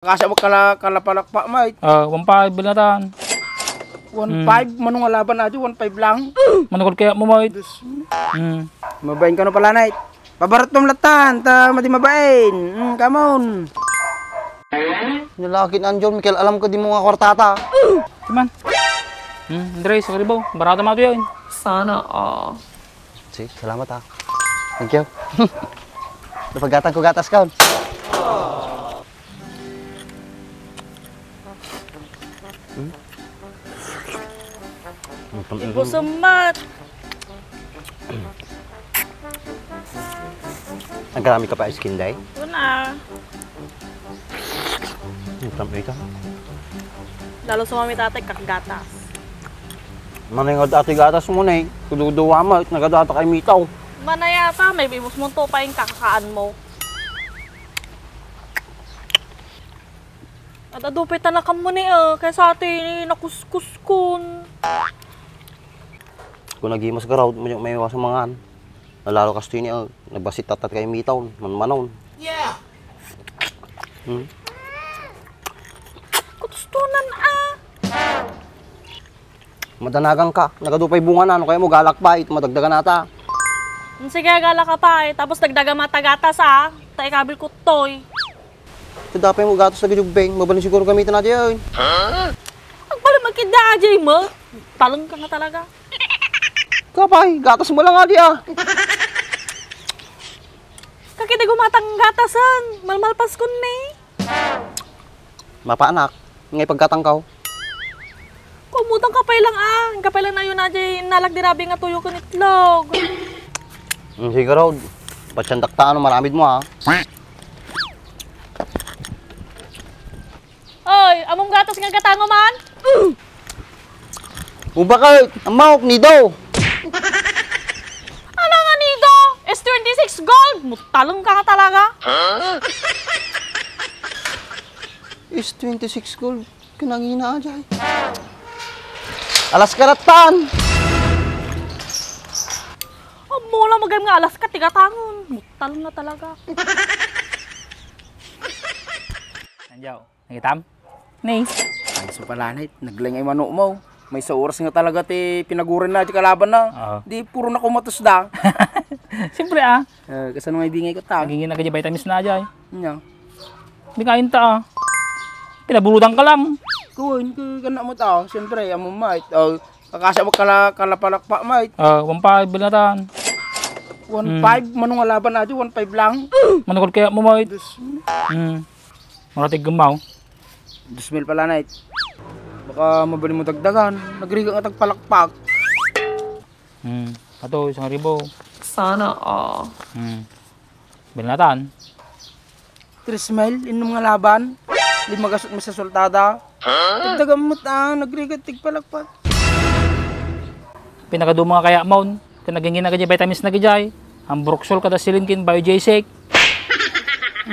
Kasi kalapalak pa, mate. 1.5 binatan. 1.5, manong alaban na 1.5 lang. Manukod kaya mo, mate. Mabain ka no pala, night. Pabarot tom latan, ta mati mabain. Come on. Nilakit Anjol, Mikel, alam ko di mo nga kwartata. Cuman. Andres, karibaw. Barata mo ito yun. Sana Sige, salamat ha. Thank you. Napaggatang ko gatas ka. Ibo sumat. Nagkarami ka pa ice cream, day? Ito na. Tamay ka. Lalo sumami tatay kakagatas. Maningod ati gatas mo na eh. Kududuwa mo, nagadata kay Mitaw. Manayata, may bibos mo to pa yung kakakaan mo. At adupitan na ka mo ni kaya sa atin nakuskus kun. Kung naghimas ka raw, may iwas mga nalalo ka ni nagbasit tatat kay Mitaw, manmanon. Yeah! Kutustunan Madanagang ka, nagadupay bunga na, ano kaya mo galak pa, ito madagdagan nata. Sige, gala ka pa tapos dagdaga matagatas tayo kabil ko toy. Ito dapat mo gatos na gajubeng, mabalin siguro gamitin natin yun. Ang pala magkida ajay mo. Talong ka nga talaga. Kapay, gatas mo lang nga di Kakita gumatang gatasan. Malmalpas kun ni. Mapaanak, ngay pagkatangkaw. Kumutang kapay lang Kapay lang na yun ajay nalagdirabi nga tuyo kun itlog. Sige raw, patsandaktaan o maramid mo ha. Oy, among gatas nga gatango man. Bakit? Amawak, nido! Ano nga nido? S26 gold. Mutalong ka talaga. Is 26 gold. Kinangina ajay. Alas karatan! Mula magayam nga alas ka, tigatangon. Mutalong na talaga. Nandiyaw. Nagitam? Ni. Ay, so pala, night. Naglingay manok mo. May sa oras nga talaga pinagurin na, kalaban na. Di puro na kumatos da. Siyempre Kasi nung ibingay ka ta. Nagingin na kanya vitamins na ajay. Nya. Hindi kain ta Pinabuludan ka lang. Kuhin, kana mo ta. Siyempre, amo mate. Kakasya mo kalapalak pa, mate. 1.5 binatan. 1.5, manong alaban na 1.5 lang. Manukod kaya mo, mate. Maratig gumaw. 2,000 pala, night. Baka mabali mo dagdagan. Nagriga nga tagpalakpak. Ato, 1,000. Sana Binatan. 3,000, inom nga laban. 5 gasot mo sa sultada. Dagdagan mo nagriga tigpalakpak. Pinakado mga kaya maun. Nagingin na kanya vitamins na kajay. Ang Broxol kada silinkin bio J6.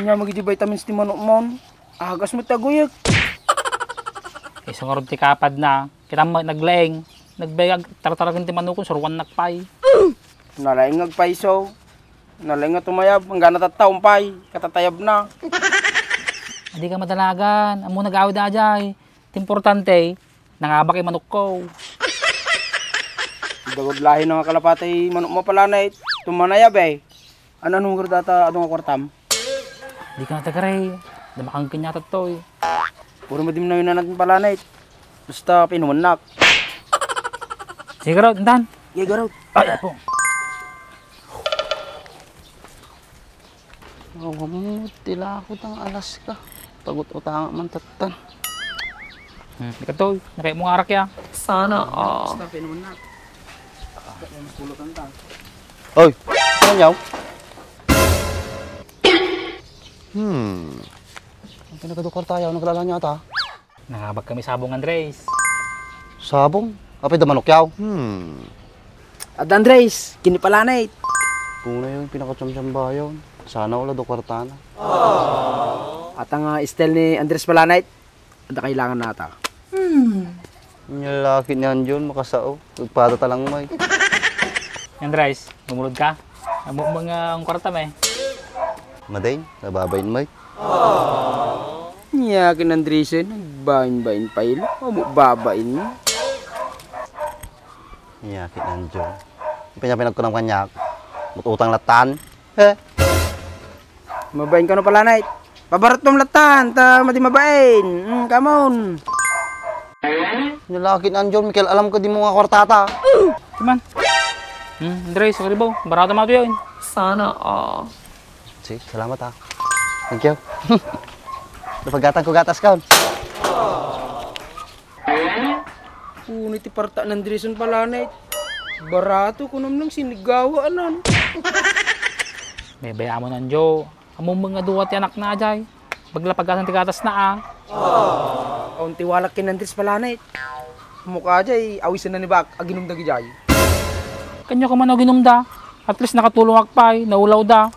Nya magiti vitamins ti manok mon. Agas mo taguyek. Isang oras ti kapad na. Kita naglaeng. Nagbayag tartarakin ti manukon surwan nakpay. Nalaing agpaiso. Nalaing nga tumayab. Hanggang natataong pay. Katatayab na. Hindi ka madalagan. Amo nag-awid na ajay. Importante, nangabak yung manok ko. Dagod lahi na nga kalapatay manok mo pala na tumanayab Ano nung data adong kwartam? Hindi ka natagaray. Damakang kanyata to Puro madim na yun na natin pala na Basta pinumanak. Sige raw, intan. Sige garaw. Ay, po. Tila ako tang alas ka. Tagot utang man tatan. Ika to, nakaya mo nga arak ya. Sana Basta pinumanak. Oy, ano yaw? Ang pinagdukor tayo, naglala niya ata. Nangabag kami sabong Andres. Sabong? Apay da manok yaw? At Andres, kini pala na Kung na yun, pinakatsamsam ba yun? Sana wala do kwartana. At ang style ni Andres pala na Ada kailangan nata. Yung lalaki niyan yun, makasao. Nagpada talang may. Andres, gumulod ka. Amo mga ang kwarta Madain, nababayin may. Yakin Andresen, nagbain-bain pa ilo. Babain mo. Yakin nandiyon. Pinapinag ko ng kanyak. Utang latan. Eh. Mabain ka no pala, Night. Pabarot mong latan, ta mati mabain. Come on. Nilaki nandiyon, Mikel, alam ko di mo nga kwartata. Timan. Andre, sa kalibaw. Barata mo ito yun. Sana all. Sige, salamat ha. Thank you. Napagatan ko gatas ka. Punit iparta ng Andresen pala, Night. Barato ko naman ng sinigawa, anan. May baya mo nan Jo. Among mga duwat anak na ajay. Paglapagasan ti gatas na Ang tiwalak kin Andres pala, Night. Mukha jay, awisan na ni Bak, aginom dagi jay. Kanyo ka man o ginumda. At least nakatulong akpay, naulaw da.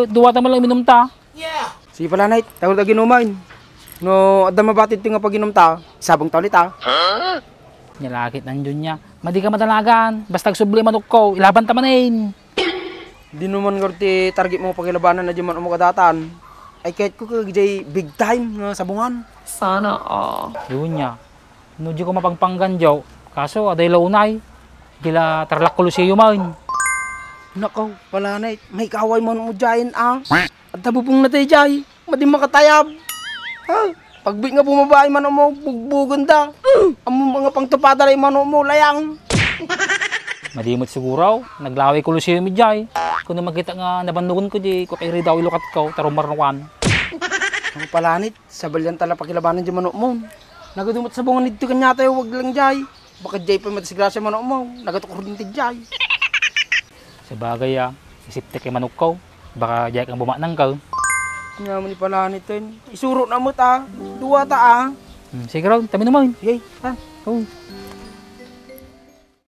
Duwata mo lang minumta. Sige pala, Night, tawag dagi numain. No, adda mabatid ti nga paginom ta, sabong tawlit ha. Nilakit nandiyon niya. Madi ka madalagan. Basta subli manok ko, ilaban ta manin. Di naman ti target mo pagilabanan na di man umukadatan. Ay kahit ko kagay big time nga sabungan. Sana all. Yun niya. Nudyo ko mapangpanggan Jo. Kaso aday launay. Gila tarlak kuluseo man. Nakaw, pala, Night, may kaway mo mo jayin At tabupong na tayo jay, madi makatayab. Ha? Pagbig nga bumabay man mo, bugbugan da. Amo mga pangtupada rin man mo, layang. Madimot siguro. Naglaway kuluseo mi jay. Kung makita nga nabandugan ko di, ko kay daw ilukat ko, tarumarnukan. Ang palanit, sa balyan tala pakilabanan di manok mo. Nagadumot sa bungan nito kanya tayo, wag lang jay. Bakit jay pa matasigrasya manok mo, nagatukor din ti jay. Sa bagay isip te kay manok ko. Baka jay kang bumanang ka. Nga mo ni palanit yun. Isuro na mo ta, duwa ta Sige raw, tabi naman. Yay, ha? Oh.